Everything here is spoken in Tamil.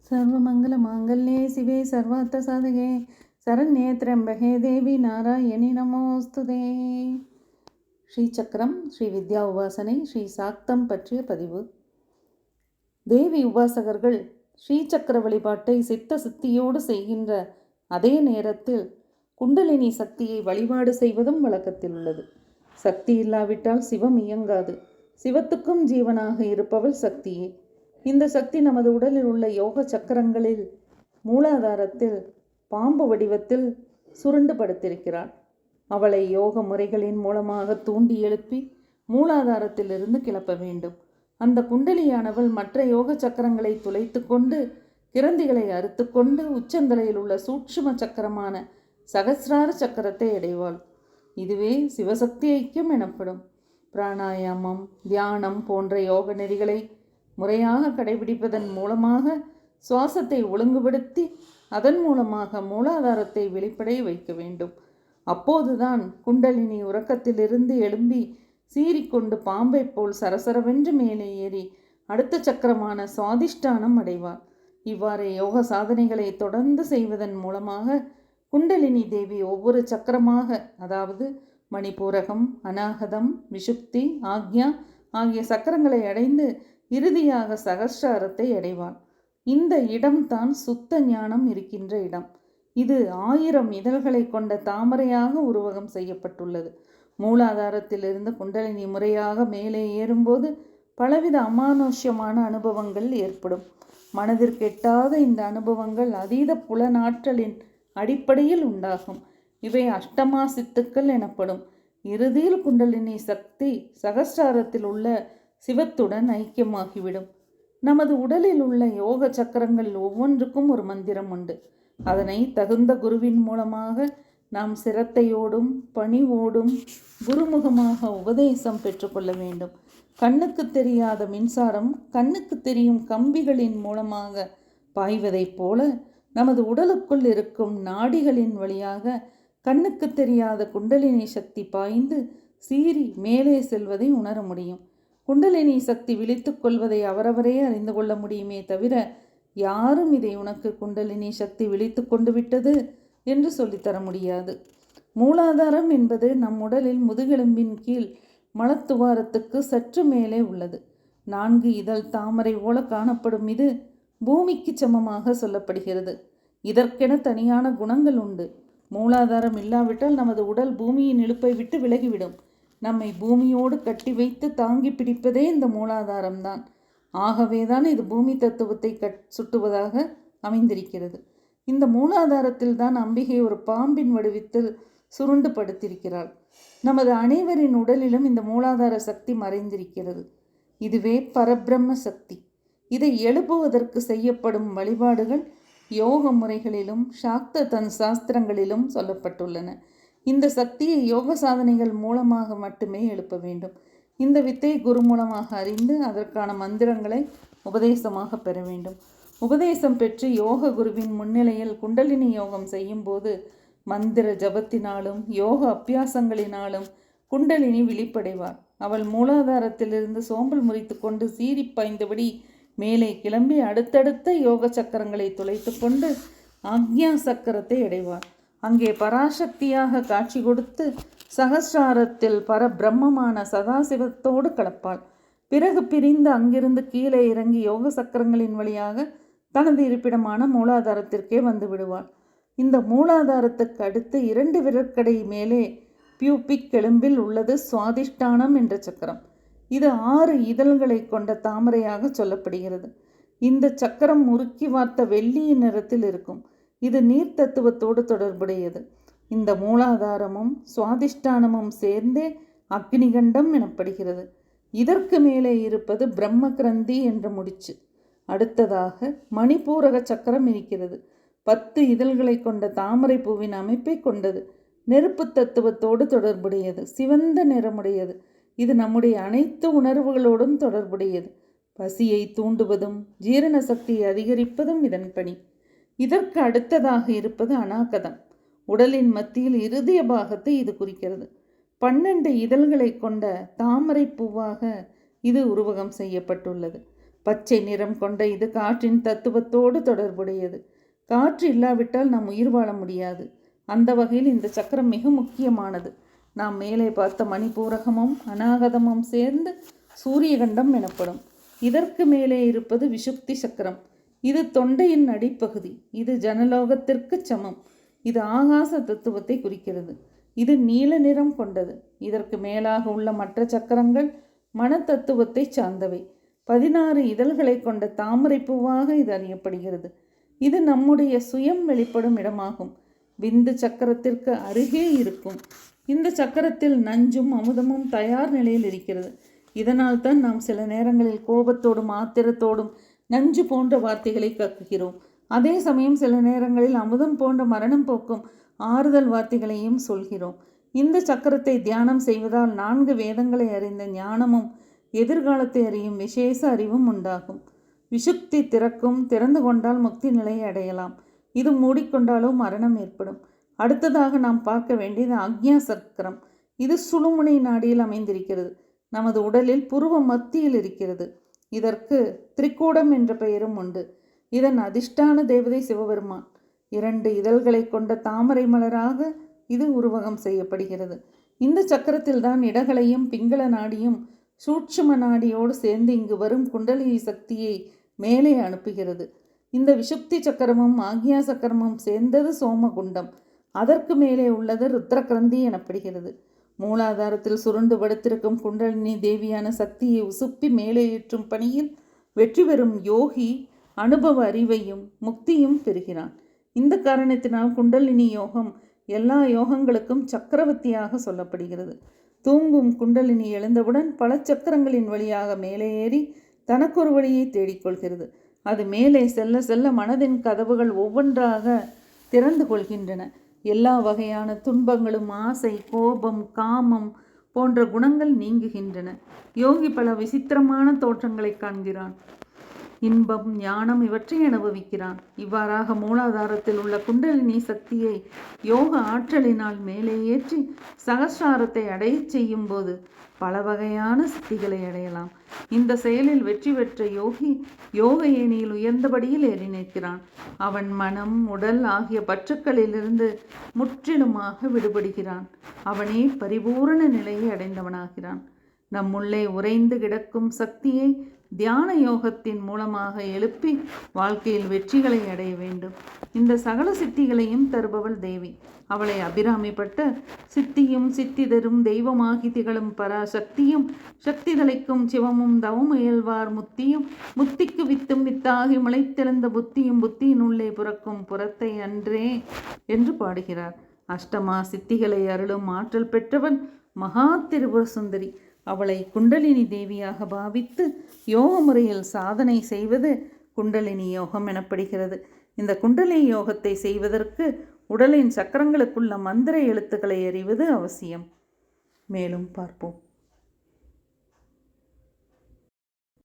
सर्वमङ्गलमाङ्गल्ये शिवे सर्वार्थसाधके शरण्ये त्र्यम्बके தேவி நாராயணி நமோஸ்துதே. ஸ்ரீசக்கரம் ஸ்ரீ வித்யா உபாசனை ஸ்ரீ சாக்தம் பற்றிய பதிவு. தேவி உபாசகர்கள் ஸ்ரீசக்கர வழிபாட்டை சித்த சித்தியோடு செய்கின்ற அதே நேரத்தில் குண்டலினி சக்தியை வழிபாடு செய்வதும் வழக்கத்தில் உள்ளது. சக்தி இல்லாவிட்டால் சிவம் இயங்காது. சிவத்துக்கும் ஜீவனாக இருப்பவள் சக்தியே. இந்த சக்தி நமது உடலில் உள்ள யோக சக்கரங்களில் மூலாதாரத்தில் பாம்பு வடிவத்தில் சுருண்டு படுத்திருக்கிறாள். அவளை யோக முறைகளின் மூலமாக தூண்டி எழுப்பி மூலாதாரத்திலிருந்து கிளப்ப வேண்டும். அந்த குண்டலியானவள் மற்ற யோக சக்கரங்களை துளைத்து கொண்டு கிரந்திகளை அறுத்து கொண்டு உச்சந்தலையில் உள்ள சூட்சும சக்கரமான சகசிரார சக்கரத்தை அடைவாள். இதுவே சிவசக்தி ஐக்கியம் எனப்படும். பிராணாயாமம், தியானம் போன்ற யோக நெறிகளை முறையாக கடைபிடிப்பதன் மூலமாக சுவாசத்தை ஒழுங்குபடுத்தி அதன் மூலமாக மூலாதாரத்தை வெளிப்படைய வைக்க வேண்டும். அப்போதுதான் குண்டலினி உறக்கத்திலிருந்து எழும்பி சீறிக்கொண்டு பாம்பை போல் சரசரவென்று மேலே ஏறி அடுத்த சக்கரமான சுவாதிஷ்டானம் அடைவார். இவ்வாறு யோக சாதனைகளை தொடர்ந்து செய்வதன் மூலமாக குண்டலினி தேவி ஒவ்வொரு சக்கரமாக, அதாவது மணிப்பூரகம், அநாகதம், விஷுப்தி, ஆக்ஞா ஆகிய சக்கரங்களை அடைந்து இறுதியாக சகஸ்ராரத்தை அடைவாள். இந்த இடம்தான் சுத்த ஞானம் இருக்கின்ற இடம். இது 1000 இதழ்களை கொண்ட தாமரையாக உருவகம் செய்யப்பட்டுள்ளது. மூலாதாரத்திலிருந்து குண்டலினி முறையாக மேலே ஏறும்போது பலவித அமானுஷ்யமான அனுபவங்கள் ஏற்படும். மனதிற்கெட்டாத இந்த அனுபவங்கள் அதீத புலனாற்றலின் அடிப்படையில் உண்டாகும். இவை அஷ்டமா சித்துக்கள் எனப்படும். இறுதியில் குண்டலினி சக்தி சகஸ்ராரத்தில் உள்ள சிவத்துடன் ஐக்கியமாகிவிடும். நமது உடலில் உள்ள யோக சக்கரங்கள் ஒவ்வொன்றுக்கும் ஒரு மந்திரம் உண்டு. அதனை தகுந்த குருவின் மூலமாக நாம் சிரத்தையோடும் பணிவோடும் குருமுகமாக உபதேசம் பெற்றுக்கொள்ள வேண்டும். கண்ணுக்கு தெரியாத மின்சாரம் கண்ணுக்கு தெரியும் கம்பிகளின் மூலமாக பாய்வதைப் போல நமது உடலுக்குள் இருக்கும் நாடிகளின் வழியாக கண்ணுக்கு தெரியாத குண்டலினி சக்தி பாய்ந்து சீறி மேலே செல்வதை உணர முடியும். குண்டலினி சக்தி விழித்து கொள்வதை அவரவரே அறிந்து கொள்ள முடியுமே தவிர யாரும் இதை உனக்கு குண்டலினி சக்தி விழித்து கொண்டு விட்டது என்று சொல்லித்தர முடியாது. மூலாதாரம் என்பது நம் உடலில் முதுகெலும்பின் கீழ் மலத்துவாரத்துக்கு சற்று மேலே உள்ளது. 4 இதழ் தாமரை போல காணப்படும் இது பூமிக்கு சமமாக சொல்லப்படுகிறது. இதற்கென தனியான குணங்கள் உண்டு. மூலாதாரம் இல்லாவிட்டால் நமது உடல் பூமியின் இழுப்பை விட்டு விலகிவிடும். நம்மை பூமியோடு கட்டி வைத்து தாங்கி பிடிப்பதே இந்த மூலாதாரம்தான். ஆகவேதான் இது பூமி தத்துவத்தை சுட்டுவதாக அமைந்திருக்கிறது. இந்த மூலாதாரத்தில் தான் அம்பிகை ஒரு பாம்பின் வடிவத்தில் சுருண்டு படுத்திருக்கிறாள். நமது அனைவரின் உடலிலும் இந்த மூலாதார சக்தி மறைந்திருக்கிறது. இதுவே பரபிரம்ம சக்தி. இதை எழுப்புவதற்கு செய்யப்படும் வழிபாடுகள் யோக முறைகளிலும் சாக்த சாஸ்திரங்களிலும் சொல்லப்பட்டுள்ளன. இந்த சக்தியை யோக சாதனைகள் மூலமாக மட்டுமே எழுப்ப வேண்டும். இந்த வித்தை குரு மூலமாக அறிந்து அதற்கான மந்திரங்களை உபதேசமாக பெற வேண்டும். உபதேசம் பெற்று யோக குருவின் முன்னிலையில் குண்டலினி யோகம் செய்யும்போது மந்திர ஜபத்தினாலும் யோக அபியாசங்களினாலும் குண்டலினி விழிப்படைவார். அவள் மூலாதாரத்திலிருந்து சோம்பல் முறித்து கொண்டு சீறி பாய்ந்தபடி மேலே கிளம்பி அடுத்தடுத்த யோக சக்கரங்களை துளைத்து கொண்டு ஆக்ஞா சக்கரத்தை அடைவார். அங்கே பராசக்தியாக காட்சி கொடுத்து சகஸ்ராரத்தில் பரபிரம்மமான சதாசிவத்தோடு கலப்பாள். பிறகு பிரிந்து அங்கிருந்து கீழே இறங்கி யோக சக்கரங்களின் வழியாக தனது இருப்பிடமான மூலாதாரத்திற்கே வந்து விடுவாள். இந்த மூலாதாரத்துக்கு அடுத்து 2 விரற்கடை மேலே பியூபிக் எலும்பில் உள்ளது சுவாதிஷ்டானம் என்ற சக்கரம். இது 6 இதழ்களை கொண்ட தாமரையாக சொல்லப்படுகிறது. இந்த சக்கரம் முறுக்கி வார்த்த வெள்ளியின் நிறத்தில் இருக்கும். இது நீர் தத்துவத்தோடு தொடர்புடையது. இந்த மூலாதாரமும் சுவாதிஷ்டானமும் சேர்ந்தே அக்னிகண்டம் எனப்படுகிறது. இதற்கு மேலே இருப்பது பிரம்ம கிரந்தி என்ற முடிச்சு. அடுத்ததாக மணிப்பூரக சக்கரம் இருக்கிறது. 10 இதழ்களை கொண்ட தாமரை பூவின் அமைப்பை கொண்டது. நெருப்பு தத்துவத்தோடு தொடர்புடையது. சிவந்த நிறமுடையது. இது நம்முடைய அனைத்து உணர்வுகளோடும் தொடர்புடையது. பசியை தூண்டுவதும் ஜீரண சக்தியை அதிகரிப்பதும் இதன் பணி. இதற்கு அடுத்ததாக இருப்பது அநாகதம். உடலின் மத்தியில் இருதய பாகத்தை இது குறிக்கிறது. 12 இதழ்களை கொண்ட தாமரை பூவாக இது உருவகம் செய்யப்பட்டுள்ளது. பச்சை நிறம் கொண்ட இது காற்றின் தத்துவத்தோடு தொடர்புடையது. காற்று இல்லாவிட்டால் நாம் உயிர் வாழ முடியாது. அந்த வகையில் இந்த சக்கரம் மிக முக்கியமானது. நாம் மேலே பார்த்த மணிபூரகமும் அநாகதமும் சேர்ந்து சூரியகண்டம் எனப்படும். இதற்கு மேலே இருப்பது விஷுப்தி சக்கரம். இது தொண்டையின் அடிப்பகுதி. இது ஜனலோகத்திற்கு சமம். இது ஆகாச தத்துவத்தை குறிக்கிறது. இது நீல நிறம் கொண்டது. இதற்கு மேலாக உள்ள மற்ற சக்கரங்கள் மன தத்துவத்தை சார்ந்தவை. 16 இதழ்களை கொண்ட தாமரை பூவாக இது அறியப்படுகிறது. இது நம்முடைய சுயம் வெளிப்படும் இடமாகும். விந்து சக்கரத்திற்கு அருகே இருக்கும். இந்த சக்கரத்தில் நஞ்சும் அமுதமும் தயார் நிலையில் இருக்கிறது. இதனால் தான் நாம் சில நேரங்களில் கோபத்தோடும் ஆத்திரத்தோடும் நஞ்சு போன்ற வார்த்தைகளை கக்குகிறோம். அதே சமயம் சில நேரங்களில் அமுதம் போன்ற மரணம் போக்கும் ஆறுதல் வார்த்தைகளையும் சொல்கிறோம். இந்த சக்கரத்தை தியானம் செய்வதால் 4 வேதங்களை அறிந்த ஞானமும் எதிர்காலத்தை அறியும் விசேஷ அறிவும் உண்டாகும். விஷுப்தி திறக்கும். திறந்து கொண்டால் முக்தி நிலையை அடையலாம். இது மூடிக்கொண்டாலோ மரணம் ஏற்படும். அடுத்ததாக நாம் பார்க்க வேண்டியது ஆக்ஞா சக்கரம். இது சுழுமுனை நாடியில் அமைந்திருக்கிறது. நமது உடலில் புருவ மத்தியில் இருக்கிறது. இதற்கு திரிகூடம் என்ற பெயரும் உண்டு. இதன் அதிஷ்டான தேவதை சிவபெருமான். 2 இதழ்களை கொண்ட தாமரை மலராக இது உருவகம் செய்யப்படுகிறது. இந்த சக்கரத்தில் தான் இடகளையும் பிங்கள நாடியும் சூட்சும நாடியோடு சேர்ந்து இங்கு வரும் குண்டலினி சக்தியை மேலே அனுப்புகிறது. இந்த விஷுப்தி சக்கரமும் ஆக்ஞா சக்கரமும் சேர்ந்தது சோமகுண்டம். அதற்கு மேலே உள்ளது ருத்ரகிரந்தி எனப்படுகிறது. மூலாதாரத்தில் சுருண்டு படுத்திருக்கும் குண்டலினி தேவியான சக்தியை உசுப்பி மேலே ஏற்றும் பணியில் வெற்றி பெறும் யோகி அனுபவ அறிவையும் முக்தியும் பெறுகிறான். இந்த காரணத்தினால் குண்டலினி யோகம் எல்லா யோகங்களுக்கும் சக்கரவர்த்தியாக சொல்லப்படுகிறது. தூங்கும் குண்டலினி எழுந்தவுடன் பல சக்கரங்களின் வழியாக மேலே ஏறி தனக்கொரு வழியை தேடிக்கொள்கிறது. அது மேலே செல்ல செல்ல மனதின் கதவுகள் ஒவ்வொன்றாக திறந்து கொள்கின்றன. எல்லா வகையான துன்பங்களும் ஆசை, கோபம், காமம் போன்ற குணங்கள் நீங்குகின்றன. யோகி பல விசித்திரமான தோற்றங்களை காண்கிறான். இன்பம், ஞானம் இவற்றை அனுபவிக்கிறான். இவ்வாறாக மூலாதாரத்தில் உள்ள குண்டலினி சக்தியை யோக ஆற்றலினால் மேலே ஏற்றி சகஸ்ராரத்தை அடையச் செய்யும் போது பல வகையான சித்திகளை அடையலாம். இந்த செயலில் வெற்றி பெற்ற யோகி யோக ஏணியில் உயர்ந்தபடியில் ஏறி நிற்கிறான். அவன் மனம், உடல் ஆகிய பற்றுக்களிலிருந்து முற்றிலுமாக விடுபடுகிறான். அவனே பரிபூரண நிலையை அடைந்தவனாகிறான். நம்முள்ளே உறைந்து கிடக்கும் சக்தியை தியான யோகத்தின் மூலமாக எழுப்பி வாழ்க்கையில் வெற்றிகளை அடைய வேண்டும். இந்த சகல சித்திகளையும் தருபவள் தேவி. அவளை அபிராமிப்பட்ட சித்தியும் சித்தி தரும் தெய்வமாகி திகழும் பராசக்தியும் சக்திதளைக்கும் சிவமும் தவம் இயல்வார் முத்தியும் முத்திக்கு வித்தும் வித்தாகி முளைத்தெழுந்த புத்தியும் புத்தியினுள்ளே புறக்கும் புறத்தை அன்றே என்று பாடுகிறார். அஷ்டமா சித்திகளை அருளும் ஆற்றல் பெற்றவள் மகா திரிபுர சுந்தரி. அவளை குண்டலினி தேவியாக பாவித்து யோக முறையில் சாதனை செய்வது குண்டலினி யோகம் எனப்படுகிறது. இந்த குண்டலினி யோகத்தை செய்வதற்கு உடலின் சக்கரங்களுக்குள்ள மந்திர எழுத்துக்களை அறிவது அவசியம். மேலும் பார்ப்போம்.